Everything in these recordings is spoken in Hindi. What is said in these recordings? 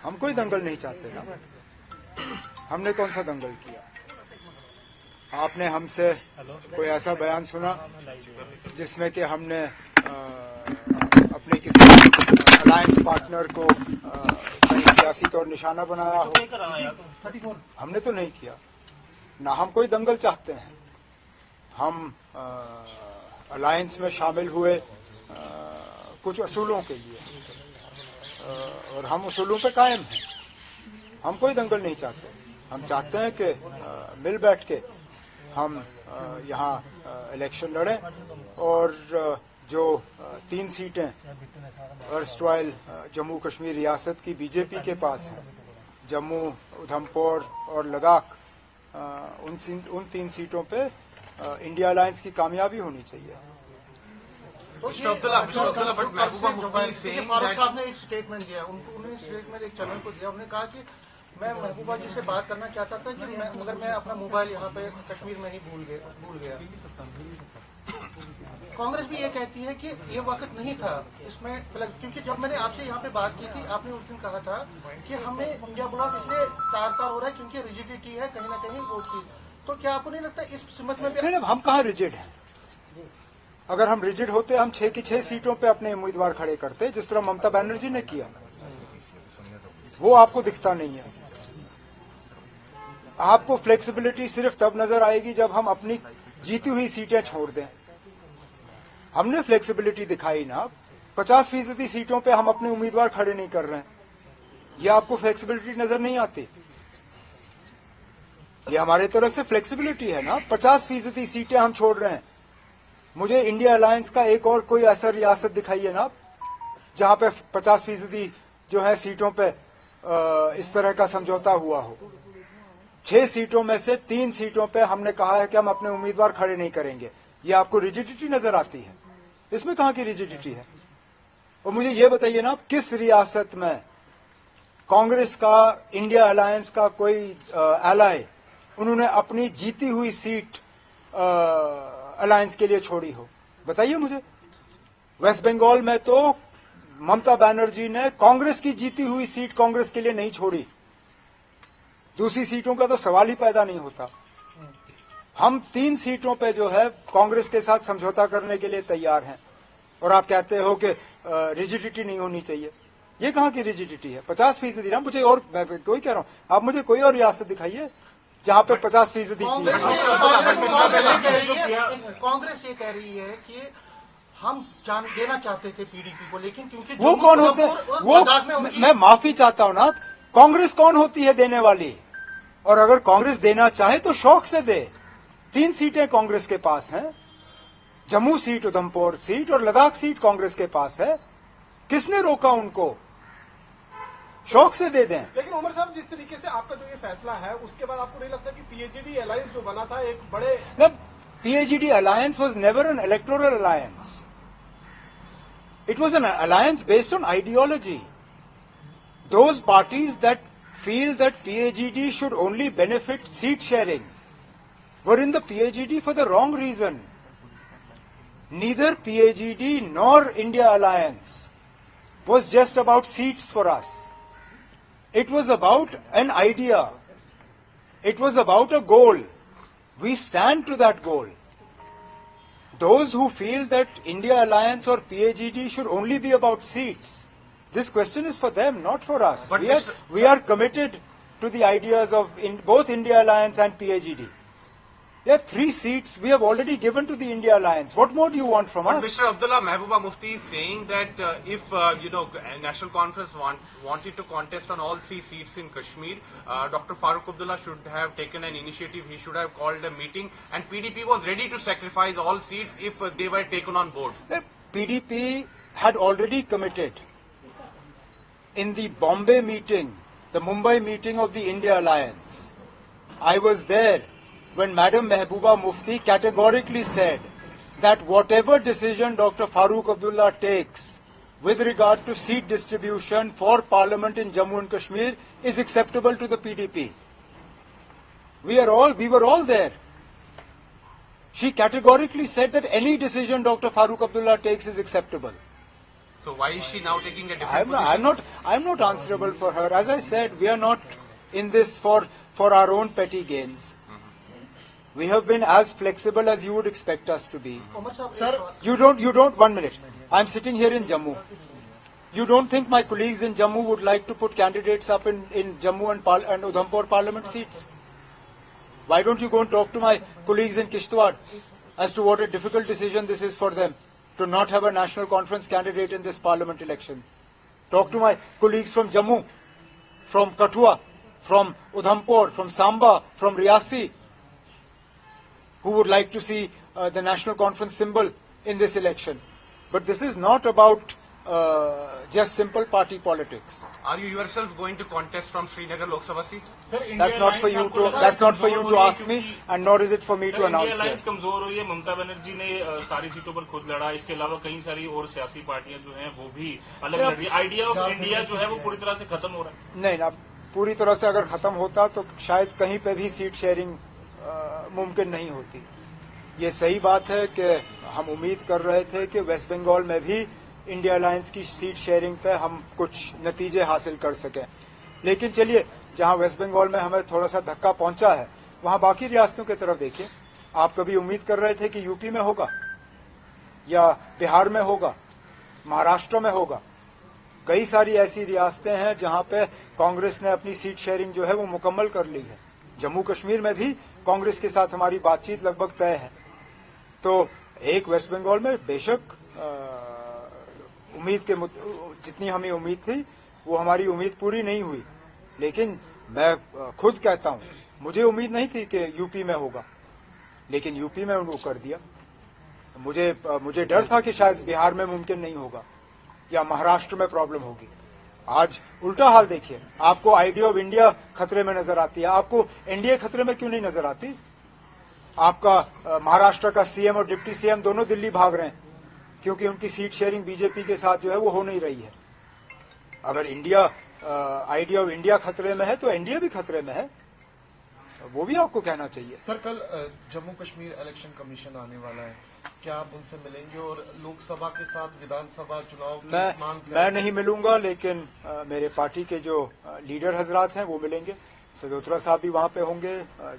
हम कोई दंगल नहीं चाहते ना। हमने कौन सा दंगल किया? आपने हमसे कोई ऐसा बयान सुना जिसमें कि हमने अपने किसी अलायंस पार्टनर को कहीं सियासी तौर निशाना बनाया हो? हमने तो नहीं किया ना। हम कोई दंगल चाहते हैं। हम अलायंस में शामिल हुए कुछ असूलों के लिए और हम उसूलों पे कायम हैं। हम कोई दंगल नहीं चाहते। हम चाहते हैं कि मिल बैठ के हम यहाँ इलेक्शन लड़ें और जो 3 सीटें अर्स्टवाइल जम्मू कश्मीर रियासत की बीजेपी के पास हैं, जम्मू, उधमपुर और लद्दाख, उन 3 सीटों पे इंडिया अलायंस की कामयाबी होनी चाहिए। फारूक साहब ने एक स्टेटमेंट दिया, उन्होंने स्टेटमेंट एक चैनल को दिया। उन्होंने कहा कि मैं महबूबा जी से बात करना चाहता था कि मगर मैं अपना मोबाइल यहाँ पे कश्मीर में ही भूल गया। कांग्रेस भी ये कहती है कि ये वक्त नहीं था इसमें, क्योंकि जब मैंने आपसे यहाँ पे बात की थी, आपने उस दिन कहा था कि हमें इंडिया ब्लॉक इसलिए तार हो रहा है क्योंकि रिजिडिटी है कहीं ना कहीं वो चीज। तो क्या आपको नहीं लगता इस सिमत में भी? हम कहाँ रिजिड हैं? अगर हम रिजिड होते हम 6 की 6 सीटों पे अपने उम्मीदवार खड़े करते, जिस तरह ममता बनर्जी ने किया। वो आपको दिखता नहीं है। आपको फ्लेक्सिबिलिटी सिर्फ तब नजर आएगी जब हम अपनी जीती हुई सीटें छोड़ दें। हमने फ्लेक्सिबिलिटी दिखाई ना। 50% सीटों पे हम अपने उम्मीदवार खड़े नहीं कर रहे हैं। ये आपको फ्लेक्सिबिलिटी नजर नहीं आती? ये हमारे तरफ से फ्लेक्सिबिलिटी है ना। 50% सीटें हम छोड़ रहे हैं। मुझे इंडिया अलायंस का एक और कोई ऐसा रियासत दिखाइए ना जहां पे 50% जो है सीटों पे इस तरह का समझौता हुआ हो। 6 सीटों में से 3 सीटों पे हमने कहा है कि हम अपने उम्मीदवार खड़े नहीं करेंगे। ये आपको रिजिडिटी नजर आती है? इसमें कहां की रिजिडिटी है? और मुझे ये बताइए ना, किस रियासत में कांग्रेस का, इंडिया अलायंस का कोई एलाय उन्होंने अपनी जीती हुई सीट अलायंस के लिए छोड़ी हो? बताइए मुझे। वेस्ट बंगाल में तो ममता बनर्जी ने कांग्रेस की जीती हुई सीट कांग्रेस के लिए नहीं छोड़ी। दूसरी सीटों का तो सवाल ही पैदा नहीं होता। हम 3 सीटों पे जो है कांग्रेस के साथ समझौता करने के लिए तैयार हैं और आप कहते हो कि रिजिडिटी नहीं होनी चाहिए। ये कहां की रिजिडिटी है? 50% ना। मुझे और कोई कह रहा हूं, आप मुझे कोई और रियासत दिखाइए जहां पे 50% कांग्रेस ये कह रही है कि हम जान देना चाहते थे पीडीपी को, लेकिन क्योंकि वो कौन होते हैं? वो मैं माफी चाहता हूं ना, कांग्रेस कौन होती है देने वाली? और अगर कांग्रेस देना चाहे तो शौक से दे। 3 सीटें कांग्रेस के पास हैं। जम्मू सीट, उधमपुर सीट और लद्दाख सीट कांग्रेस के पास है। किसने रोका उनको? शौक से दे दें। लेकिन उमर साहब, जिस तरीके से आपका जो ये फैसला है, उसके बाद आपको नहीं लगता कि पीएजीडी अलायंस जो बना था एक बड़े... PAGD alliance was never an electoral alliance. It was an alliance based on ideology. Those parties that feel that PAGD should only benefit seat sharing were in the PAGD for the wrong reason. Neither PAGD nor India Alliance was just about seats for us. It was about an idea. It was about a goal. We stand to that goal. Those who feel that India Alliance or PAGD should only be about seats, this question is for them, not for us. We are committed to the ideas of both India Alliance and PAGD. There are 3 seats we have already given to the India Alliance. What more do you want from us? But Mr. Abdullah, Mehbooba Mufti is saying that if National Conference wanted to contest on all 3 seats in Kashmir, Dr. Farooq Abdullah should have taken an initiative. He should have called a meeting, and PDP was ready to sacrifice all seats if they were taken on board. The PDP had already committed in the Bombay meeting, the Mumbai meeting of the India Alliance. I was there when Madam Mehbooba Mufti categorically said that whatever decision Dr. Farooq Abdullah takes with regard to seat distribution for Parliament in Jammu and Kashmir is acceptable to the PDP. We were all there. She categorically said that any decision Dr. Farooq Abdullah takes is acceptable. So why is she now taking a different position? I'm not answerable for her. As I said, we are not in this for our own petty gains. We have been as flexible as you would expect us to be. Umar साहब, sir You don't, 1 minute. I'm sitting here in Jammu. You don't think my colleagues in Jammu would like to put candidates up in Jammu and Udhampur parliament seats? Why don't you go and talk to my colleagues in Kishtwar as to what a difficult decision this is for them to not have a national conference candidate in this parliament election? Talk to my colleagues from Jammu, from Kathua, from Udhampur, from Samba, from Riyasi, who would like to see the national conference symbol in this election. But this is not about just simple party politics. Are you yourself going to contest from Srinagar Lok Sabha seat? That's not for you to ask me, and nor is it for me to announce India here. Alliance कमजोर हो रही है। ममता बनर्जी ने सारी सीटों पर खुद लड़ा। इसके अलावा कई सारी और सियासी पार्टियां जो हैं वो भी अलग लड़ रही है। आइडिया ऑफ इंडिया जो है वो पूरी तरह से खत्म हो रहा है। नहीं ना, पूरी तरह से अगर खत्म होता तो शायद कहीं पे भी सीट शेयरिंग मुमकिन नहीं होती। ये सही बात है कि हम उम्मीद कर रहे थे कि वेस्ट बंगाल में भी इंडिया अलायंस की सीट शेयरिंग पे हम कुछ नतीजे हासिल कर सकें, लेकिन चलिए, जहां वेस्ट बंगाल में हमें थोड़ा सा धक्का पहुंचा है, वहां बाकी रियासतों की तरफ देखिए। आप कभी उम्मीद कर रहे थे कि यूपी में होगा या बिहार में होगा, महाराष्ट्र में होगा? कई सारी ऐसी रियासतें हैं जहां पे कांग्रेस ने अपनी सीट शेयरिंग जो है वो मुकम्मल कर ली है। जम्मू कश्मीर में भी कांग्रेस के साथ हमारी बातचीत लगभग तय है। तो एक वेस्ट बंगाल में बेशक उम्मीद के जितनी हमें उम्मीद थी वो हमारी उम्मीद पूरी नहीं हुई, लेकिन मैं खुद कहता हूं मुझे उम्मीद नहीं थी कि यूपी में होगा, लेकिन यूपी में उन्होंने कर दिया। मुझे डर था कि शायद बिहार में मुमकिन नहीं होगा या महाराष्ट्र में प्रॉब्लम होगी। आज उल्टा हाल देखिए, आपको आइडिया ऑफ इंडिया खतरे में नजर आती है, आपको एनडीए खतरे में क्यों नहीं नजर आती? आपका महाराष्ट्र का सीएम और डिप्टी सीएम दोनों दिल्ली भाग रहे हैं क्योंकि उनकी सीट शेयरिंग बीजेपी के साथ जो है वो हो नहीं रही है। अगर आइडिया ऑफ इंडिया खतरे में है तो एनडीए भी खतरे में है, वो भी आपको कहना चाहिए। सर, कल जम्मू कश्मीर इलेक्शन कमीशन आने वाला है, क्या आप उनसे मिलेंगे? और लोकसभा के साथ विधानसभा चुनाव की मांग मैं नहीं मिलूंगा, लेकिन मेरे पार्टी के जो लीडर हजरात हैं वो मिलेंगे। सदोत्रा साहब भी वहां पे होंगे,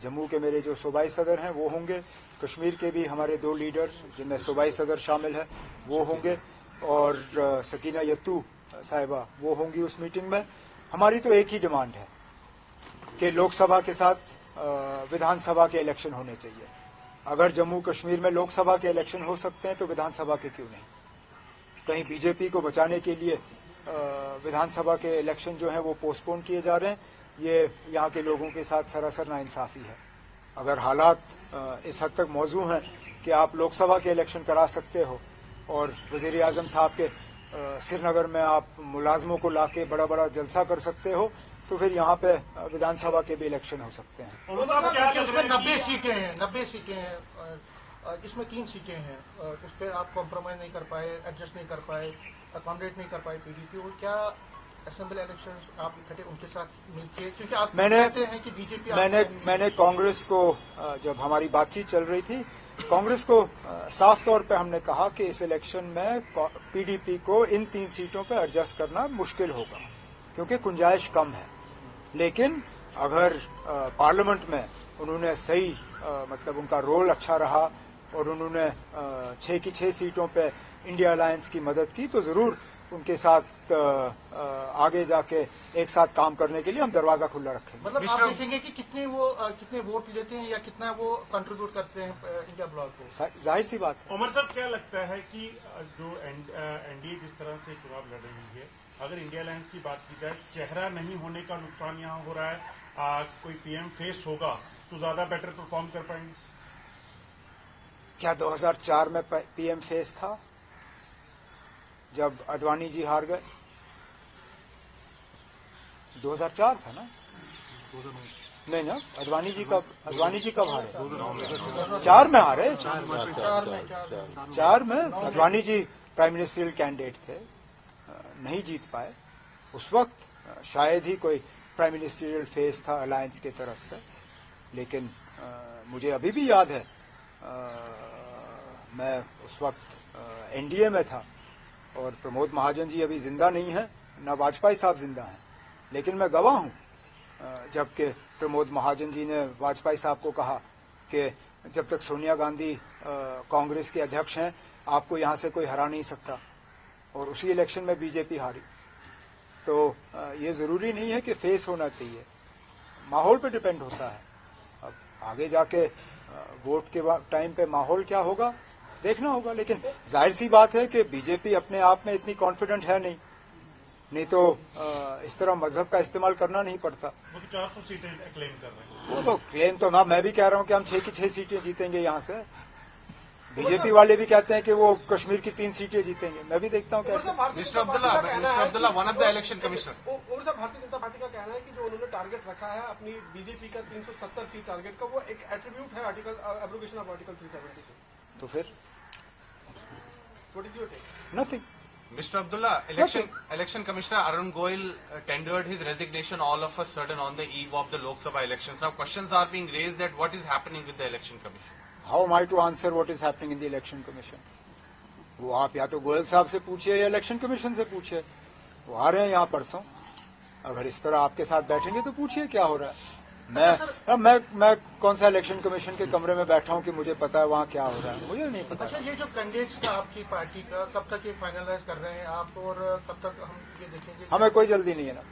जम्मू के मेरे जो सूबाई सदर हैं वो होंगे, कश्मीर के भी हमारे 2 लीडर जिनमें सूबाई सदर शामिल है वो होंगे, और सकीना यत्तू साहिबा वो होंगी उस मीटिंग में। हमारी तो एक ही डिमांड है कि लोकसभा के साथ विधानसभा के इलेक्शन होने चाहिए। अगर जम्मू कश्मीर में लोकसभा के इलेक्शन हो सकते हैं तो विधानसभा के क्यों नहीं? कहीं बीजेपी को बचाने के लिए विधानसभा के इलेक्शन जो हैं वो पोस्टपोन किए जा रहे हैं, ये यहाँ के लोगों के साथ सरासर नाइंसाफी है। अगर हालात इस हद तक मौजू हैं कि आप लोकसभा के इलेक्शन करा सकते हो और वजीर आजम साहब के श्रीनगर में आप मुलाजमों को लाके बड़ा बड़ा जलसा कर सकते हो, तो फिर यहाँ पे विधानसभा के भी इलेक्शन हो सकते हैं। उसमें 90 सीटें हैं, इसमें 3 सीटें हैं, उस पर आप कॉम्प्रोमाइज नहीं कर पाए, एडजस्ट नहीं कर पाए, अकोमोडेट नहीं कर पाए पीडीपी। और क्या असेंबली इलेक्शन आप इकट्ठे उनके साथ मिलकर, क्योंकि आप कहते हैं कि बीजेपी मैंने कांग्रेस को, जब हमारी बातचीत चल रही थी, कांग्रेस को साफ तौर पे हमने कहा कि इस इलेक्शन में पीडीपी को इन 3 सीटों पे एडजस्ट करना मुश्किल होगा क्योंकि गुंजाइश कम है। लेकिन अगर पार्लियामेंट में उन्होंने सही मतलब उनका रोल अच्छा रहा और उन्होंने 6 की 6 सीटों पे इंडिया अलायंस की मदद की, तो जरूर उनके साथ आगे जाके एक साथ काम करने के लिए हम दरवाजा खुला रखेंगे। मतलब आप देखेंगे कि कितने वोट लेते हैं या कितना वो कंट्रीब्यूट करते हैं इंडिया ब्लॉक को? जाहिर सी बात है। उमर साहब, क्या लगता है कि जो एनडीए जिस तरह से चुनाव लड़ रही है, अगर इंडिया अलायंस की बात की जाए, चेहरा नहीं होने का नुकसान यहाँ हो रहा है, कोई पीएम फेस होगा तो ज्यादा बेटर परफॉर्म कर पाएंगे? क्या 2004 में पीएम फेस था जब अडवाणी जी हार गए? 2004 था ना? नहीं ना, अडवाणी जी कब हारे? 4 में हारे। 4 में Advani ji prime ministerial candidate थे, नहीं जीत पाए। उस वक्त शायद ही कोई प्राइम मिनिस्ट्रियल फेस था अलायंस की तरफ से, लेकिन मुझे अभी भी याद है मैं उस वक्त एनडीए में था और प्रमोद महाजन जी अभी जिंदा नहीं है, न वाजपेयी साहब जिंदा हैं, लेकिन मैं गवाह हूं जबकि प्रमोद महाजन जी ने वाजपेयी साहब को कहा कि जब तक सोनिया गांधी कांग्रेस के अध्यक्ष हैं आपको यहां से कोई हरा नहीं सकता, और उसी इलेक्शन में बीजेपी हारी। तो ये जरूरी नहीं है कि फेस होना चाहिए, माहौल पे डिपेंड होता है। अब आगे जाके वोट के टाइम पे माहौल क्या होगा देखना होगा, लेकिन जाहिर सी बात है कि बीजेपी अपने आप में इतनी कॉन्फिडेंट है नहीं तो इस तरह मजहब का इस्तेमाल करना नहीं पड़ता। वो तो 400 सीटें क्लेम कर रहे हैं। वो तो क्लेम तो ना, मैं भी कह रहा हूं कि हम 6 की 6 सीटें जीतेंगे यहां से। बीजेपी वाले भी कहते हैं कि वो कश्मीर की 3 सीटें जीतेंगे, मैं भी देखता हूं कैसे। Mr. Abdullah, one of the election commissioner. Umar साहब, भारतीय जनता पार्टी का कहना है कि जो उन्होंने टारगेट रखा है अपनी बीजेपी का 370 सीट टारगेट का, वो एक एट्रीब्यूट है आर्टिकल एब्रोगेशन ऑफ आर्टिकल 370। तो फिर what is your take? Nothing. Mr. Abdullah, election commissioner Arun Goyal tendered his resignation all of a sudden on the eve of the Lok Sabha elections. Now questions are being raised that what is happening with the election commission. How am I to answer what is happening in the election commission? वो आप या तो गोयल साहब से पूछिए या इलेक्शन कमीशन से पूछिए, वो आ रहे हैं यहाँ परसों। अगर इस तरह आपके साथ बैठेंगे तो पूछिए क्या हो रहा है। मैं कौन सा इलेक्शन कमीशन के कमरे में बैठा हूँ कि मुझे पता है वहाँ क्या हो रहा है, मुझे नहीं पता। अच्छा, ये जो कैंडिडेट्स का आपकी पार्टी का कब तक ये फाइनलाइज कर रहे हैं आप, और कब तक हम ये देखेंगे? हमें कोई जल्दी नहीं है ना।